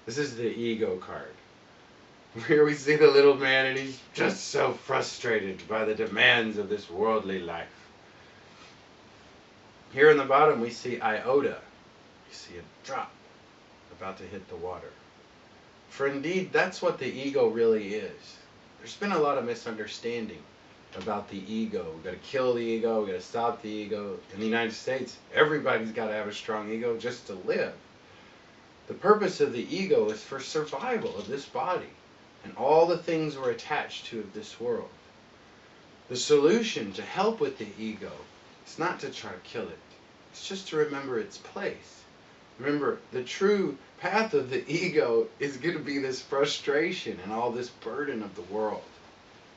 This is the ego card. Here we see the little man, and he's just so frustrated by the demands of this worldly life. Here in the bottom we see iota. We see a drop about to hit the water. For indeed, that's what the ego really is. There's been a lot of misunderstanding about the ego. We've got to kill the ego, we've got to stop the ego. In the United States, everybody's got to have a strong ego just to live. The purpose of the ego is for survival of this body and all the things we're attached to of this world. The solution to help with the ego is not to try to kill it. It's just to remember its place. Remember, the true path of the ego is going to be this frustration and all this burden of the world.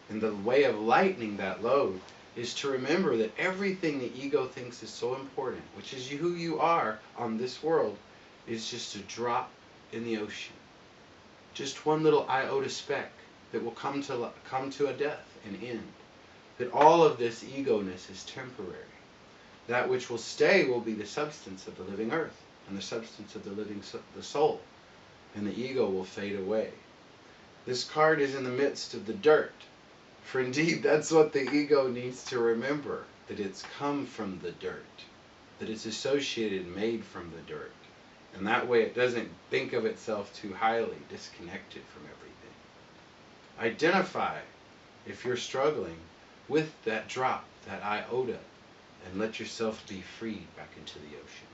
And the way of lightening that load is to remember that everything the ego thinks is so important, which is who you are on this world, is just a drop in the ocean. Just one little iota speck that will come to a death and end. That all of this ego-ness is temporary. That which will stay will be the substance of the living earth and the substance of the soul. And the ego will fade away. This card is in the midst of the dirt. For indeed, that's what the ego needs to remember. That it's come from the dirt. That it's associated and made from the dirt. And that way it doesn't think of itself too highly, disconnected from everything. Identify, if you're struggling, with that drop, that iota, and let yourself be freed back into the ocean.